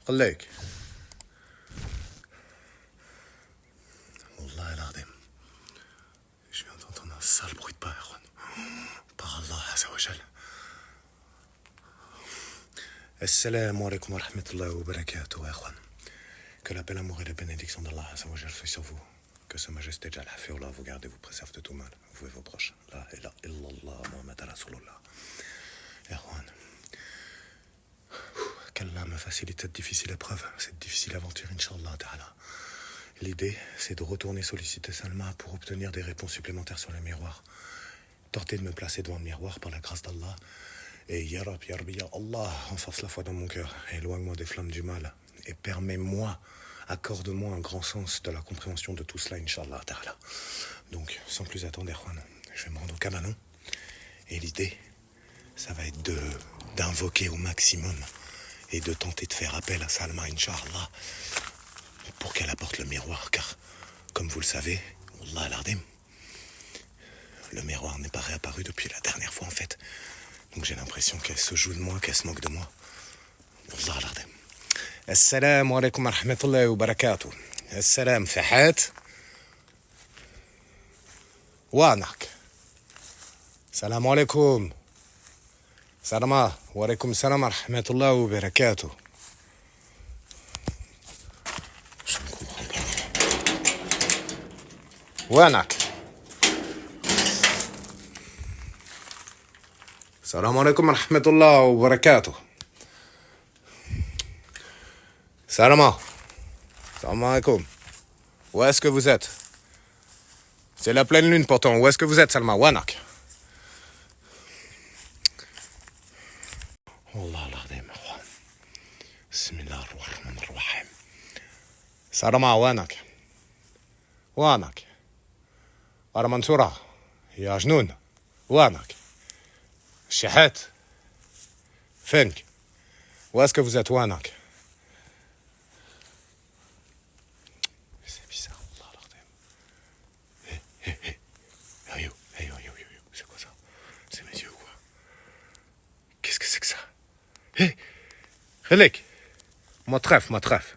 خليك. والله العظيم. Je viens d'entendre un sale bruit de pas, Erwan. Par Allah Azza wa Jal. Assalamu alaikum wa rahmatullahi wa barakatuh, Erwan. Que la paix, l'amour et la bénédiction d'Allah Azza wa Jal soient sur vous. Que sa majesté Jal Hafirullah vous garde et vous préserve de tout mal, vous et vos proches. La ilaha illallah Muhammad Rasulullah. Erwan. Qu'Allah me facilite cette difficile épreuve, cette difficile aventure, Inch'Allah Ta'ala. L'idée, c'est de retourner solliciter Salma pour obtenir des réponses supplémentaires sur le miroir. Tenter de me placer devant le miroir par la grâce d'Allah. Et Ya Rabbi, Ya Allah, renforce la foi dans mon cœur. Éloigne-moi des flammes du mal. Et permets-moi, accorde-moi un grand sens de la compréhension de tout cela, Inch'Allah Ta'ala. Donc, sans plus attendre, Erwan, je vais me rendre au Cabanon. Et l'idée, ça va être d'invoquer au maximum et de tenter de faire appel à Salma, Inch'Allah, pour qu'elle apporte le miroir, car, comme vous le savez, Wallah al-Ardim, le miroir n'est pas réapparu depuis la dernière fois, en fait. Donc j'ai l'impression qu'elle se joue de moi, qu'elle se moque de moi. Wallah al-Ardim. Assalamu alaikum wa rahmatullahi wa barakatuh. Assalam, Fahat. Wanak. Salam alaikum. Salama. Wa alaikum salam wa rahmatullahi wa barakatuh. وينك؟ السلام عليكم ورحمة الله وبركاته. Salama. Salam alaikum. Où est-ce que vous êtes? C'est la pleine lune pourtant. Où est-ce que vous êtes, Salma? Wanak. والله العظيم اخوان. بسم الله الرحمن الرحيم. سلامة وينك؟ وينك؟ أنا منصورة يا جنون وينك؟ الشحات فينك؟ واسكو vous êtes وينك؟ C'est bizarre والله العظيم. Hé, c'est quoi ça? C'est mes yeux ou quoi? Qu'est-ce que c'est que ça? Hé, خليك ما تخاف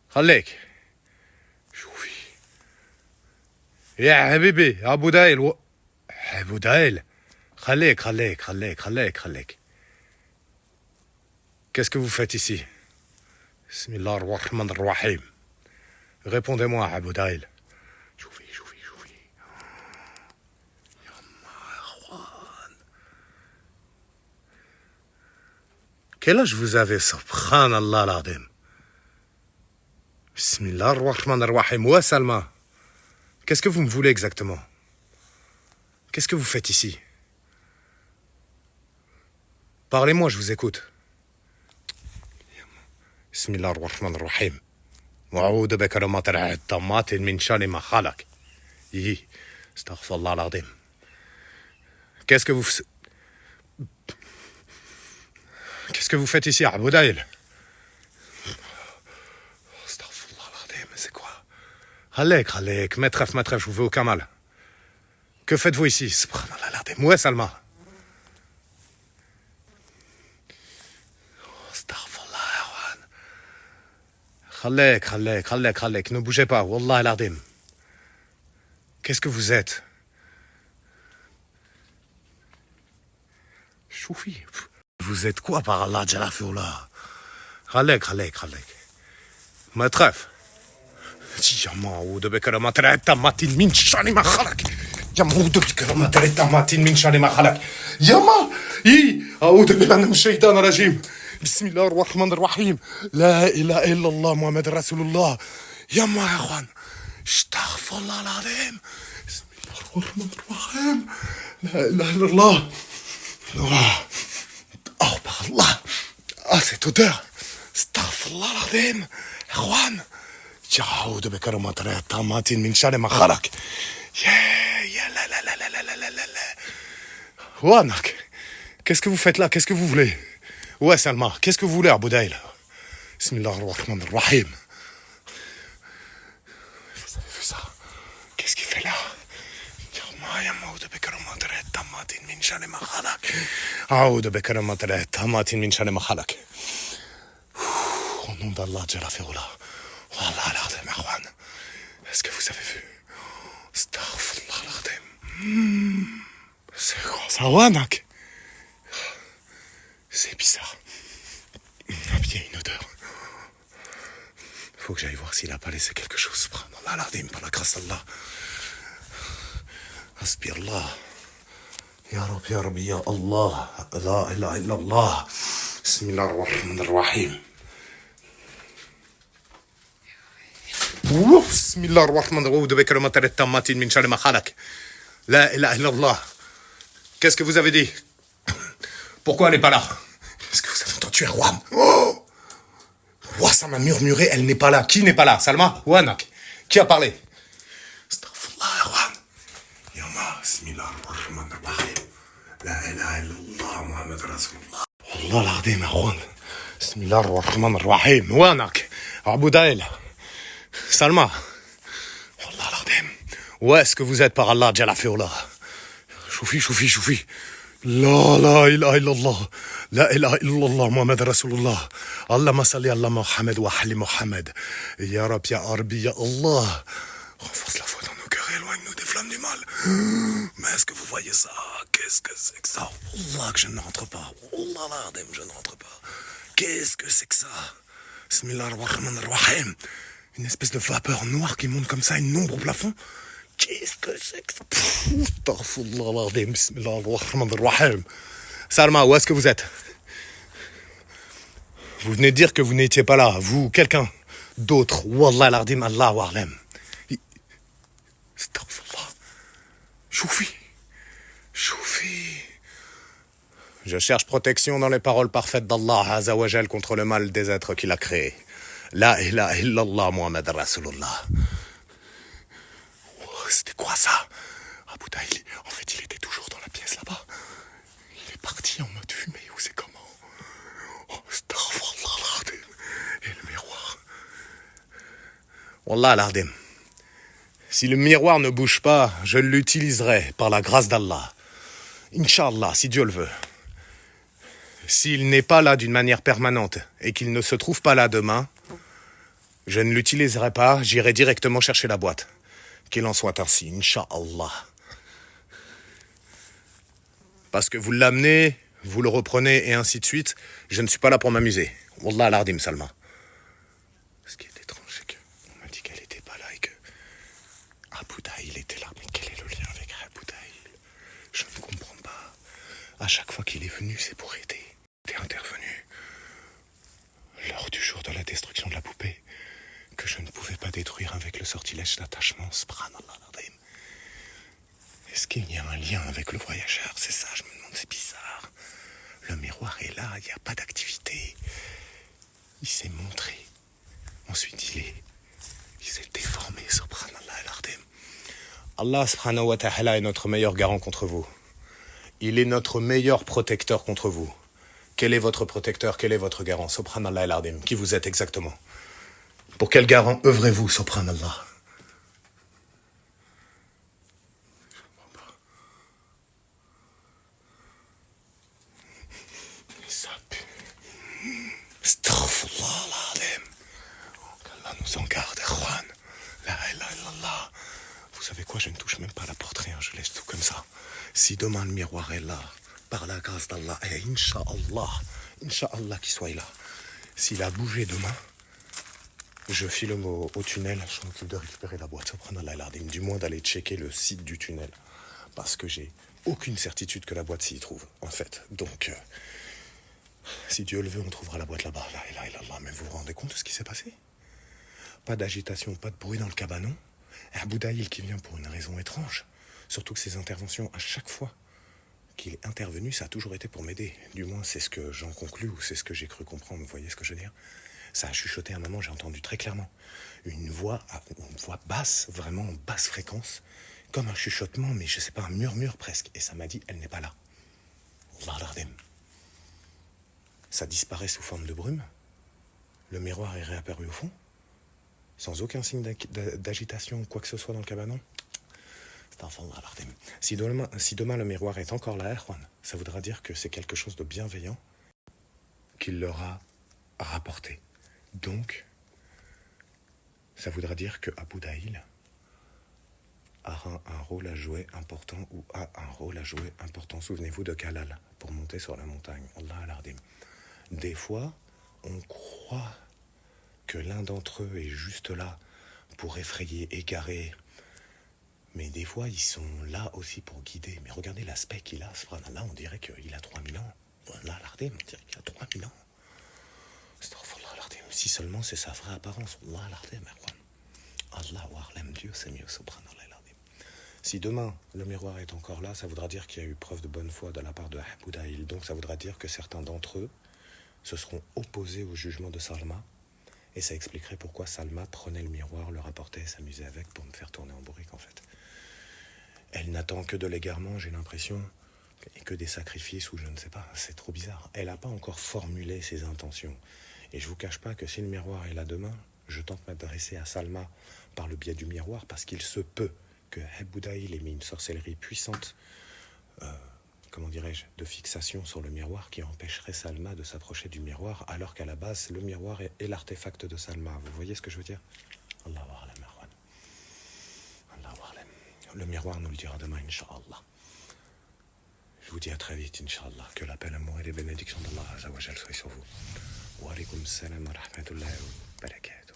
خليك. شوفي يا حبيبي أبو دايل أبو دايل خليك. Qu'est-ce que vous faites ici? Bismillah ar-Rahman ar-Rahim. Répondez-moi, Abu Dail. شوفي. Quel âge vous avez, subhanallah l'azim? Bismillah ar-Rahman ar-Rahim. Ouais, Salma. Qu'est-ce que vous me voulez exactement? Qu'est-ce que vous faites ici? Parlez-moi, je vous écoute. Bismillah ar-Rahman ar-Rahim. وأعوذ بكلمات الله التامات من شر ما خلق. Astaghfirullah al-Azim. Qu'est-ce que vous faites ici, Abu Dail? Astaghfirullah al-Azim, mais c'est quoi? Khalek, maîtref, je vous veux aucun mal. Que faites-vous ici? Subhanallah al-Azim. Où est Salma? Astaghfirullah. Khalek, ne bougez pas, Wallah al-Azim. Qu'est-ce que vous êtes? Choufi. Vous êtes quoi par Allah, Jalafioula? Khalek. Maîtref. يمعود بكرامات التامات من شر ما خلق. يمعود بكرامات التامات من شر ما خلق. أعوذ بالله من الشيطان الرجيم. بسم الله الرحمن الرحيم. لا إله إلا الله محمد رسول الله. يا أخوان. استغفر الله العظيم. بسم الله الرحمن الرحيم. لا إله إلا الله. Oh par Allah. Cette odeur. استغفر الله العظيم. أخوان. يعود بكرامات التامات من شر ما خلق. يا لا. Wanak. Qu'est-ce que vous faites là? Qu'est-ce que vous voulez? Ouais, Salma. Qu'est-ce que vous voulez, Abu Dail? Bismillah ar-Rahman ar-Rahim. Vous avez vu ça? Qu'est-ce qu'il fait là? أعوذ بكرامات الله التامات من شر ما خلق أعوذ بكرامات الله التامات من شر ما خلق. Au nom d'Allah, Jalla Firoula. Wallah l'Ardem, Marwan. Est-ce que vous avez vu? Astaghfirullah l'Ardem. C'est quoi ça, Wanak? C'est bizarre. Il y a une odeur. Faut que j'aille voir s'il a pas laissé quelque chose. Subhanallah l'Ardem, par la grâce d'Allah. Asbirullah. Ya Rabbi, ya Allah. La ilaha illallah. Bismillah ar-Rahman ar-Rahim. بسم الله الرحمن الرحيم بكلمات التامات من شر ما خلق لا إله إلا الله. Qu'est-ce que vous avez dit? Pourquoi elle n'est pas là? Est-ce que vous avez entendu Erwan? Oh, ça m'a murmuré, elle n'est pas là. Qui n'est pas là? Salma ou Anak? Qui a parlé? Astaghfirullah Erwan. Yama, bismillah ar-Rahman ar-Rahim. La ilaha illallah Muhammad Rasulullah. Wallah l'Ardim Erwan. Bismillah ar-Rahman ar-Rahim. Ou Anak? Abu Daïl. Salma, Wallah l'Ardem, où est-ce que vous êtes par Allah, Jalla Firoula? Choufi. La ilaha illallah, la ilaha illallah, Muhammad Rasulullah. Allahumma salli ala Muhammad wa ahli Muhammad. Ya Rabbi, ya Arbi, ya Allah. Renforce la foi dans nos cœurs et éloigne-nous des flammes du mal. Mais est-ce que vous voyez ça? Qu'est-ce que c'est que ça? Wallah que je ne rentre pas. Wallah l'Ardem, je ne rentre pas. Qu'est-ce que c'est que ça? Bismillah ar-Rahman ar-Rahim. Une espèce de vapeur noire qui monte comme ça, une ombre au plafond. Qu'est-ce que c'est que ça? Salma, où est-ce que vous êtes? Vous venez de dire que vous n'étiez pas là. Vous, quelqu'un d'autre. Wallah l'ardim, Allah wa alam. Astaghfirullah. Choufi. Je cherche protection dans les paroles parfaites d'Allah Azawajal contre le mal des êtres qu'il a créés. La ilaha illallah Muhammad Rasulullah. Oh, c'était quoi ça? Abu Daïl, en fait, il était toujours dans la pièce là-bas. Il est parti en mode fumée ou c'est comment? Oh, astaghfirullah l'Ardim. Et le miroir. Wallah l'Ardim. Si le miroir ne bouge pas, je l'utiliserai par la grâce d'Allah. Inch'Allah, si Dieu le veut. S'il n'est pas là d'une manière permanente et qu'il ne se trouve pas là demain, je ne l'utiliserai pas, j'irai directement chercher la boîte. Qu'il en soit ainsi, Inch'Allah. Parce que vous l'amenez, vous le reprenez et ainsi de suite, je ne suis pas là pour m'amuser. Wallah l'Ardim Salma. Ce qui est étrange, c'est qu'on m'a dit qu'elle n'était pas là et que Abu Daïl était là. Mais quel est le lien avec Abu Daïl? Je ne comprends pas. À chaque fois qu'il est venu, c'est pour aider. Il est intervenu lors du jour de la destruction de la poupée que je ne pouvais pas détruire avec le sortilège d'attachement. Subhanallah l'Ardim. Est-ce qu'il y a un lien avec le voyageur? C'est ça, je me demande, c'est bizarre. Le miroir est là, il n'y a pas d'activité. Il s'est montré. Ensuite, il s'est déformé. Subhanallah l'Ardim. Allah subhanahu wa ta'ala est notre meilleur garant contre vous. Il est notre meilleur protecteur contre vous. Quel est votre protecteur? Quel est votre garant? Subhanallah l'Ardim. Qui vous êtes exactement? Pour quel garant œuvrez-vous, Subhanallah? Je comprends pas. Ça pue. Astaghfirullah l'Ardim. Qu'Allah nous en garde, Erwan. La ilaha illallah. Vous savez quoi? Je ne touche même pas la porte, rien. Je laisse tout comme ça. Si demain le miroir est là, par la grâce d'Allah, et Inch'Allah qu'il soit là. S'il a bougé demain, je file au tunnel, je m'occupe de récupérer la boîte, subhanallah l'Ardim, du moins d'aller checker le site du tunnel, parce que j'ai aucune certitude que la boîte s'y trouve, en fait. Donc, si Dieu le veut, on trouvera la boîte là-bas, la ilaha illallah. Mais vous vous rendez compte de ce qui s'est passé? Pas d'agitation, pas de bruit dans le cabanon. Abu Daïl qui vient pour une raison étrange, surtout que ses interventions, à chaque fois qu'il est intervenu, ça a toujours été pour m'aider. Du moins, c'est ce que j'en conclus, ou c'est ce que j'ai cru comprendre, vous voyez ce que je veux dire? Ça a chuchoté à un moment, j'ai entendu très clairement. Une voix basse, vraiment en basse fréquence, comme un chuchotement, mais je sais pas, un murmure presque. Et ça m'a dit, elle n'est pas là. Allah l'Ardim. Ça disparaît sous forme de brume. Le miroir est réapparu au fond, sans aucun signe d'agitation ou quoi que ce soit dans le cabanon. Si demain le miroir est encore là, Erwan, ça voudra dire que c'est quelque chose de bienveillant qu'il leur a rapporté. Donc, ça voudra dire que Abu Daïl a un rôle à jouer important ou a un rôle à jouer important. Souvenez-vous de Kalal pour monter sur la montagne. Allah al-Ardim. Des fois, on croit que l'un d'entre eux est juste là pour effrayer, égarer. Mais des fois, ils sont là aussi pour guider. Mais regardez l'aspect qu'il a, subhanallah, on dirait qu'il a 3000 ans. Allah al-Ardim, on dirait qu'il a 3000 ans. Astaghfirullah al-Ardim. Si seulement c'est sa vraie apparence. Allah al-Ardim, Allah wa'alam, Dieu c'est mieux, subhanallah. Si demain le miroir est encore là, ça voudra dire qu'il y a eu preuve de bonne foi de la part de Abu Daïl. Donc ça voudra dire que certains d'entre eux se seront opposés au jugement de Salma. Et ça expliquerait pourquoi Salma prenait le miroir, le rapportait et s'amusait avec pour me faire tourner en bourrique en fait. Elle n'attend que de l'égarement, j'ai l'impression, et que des sacrifices ou je ne sais pas. C'est trop bizarre. Elle n'a pas encore formulé ses intentions. Et je vous cache pas que si le miroir est là demain, je tente m'adresser à Salma par le biais du miroir parce qu'il se peut que Abu Daïl ait mis une sorcellerie puissante, comment dirais-je, de fixation sur le miroir qui empêcherait Salma de s'approcher du miroir, alors qu'à la base, le miroir est l'artefact de Salma. Vous voyez ce que je veux dire? Allahu a'lam, Marwan. Allahu a'lam. Le miroir nous le dira demain, Inch'Allah. Je vous dis à très vite, Inch'Allah. Que la paix, l'amour et les bénédictions d'Allah Azza wa Jal soient sur vous. Wa alaykoum salam wa rahmatullahi wa barakatuh.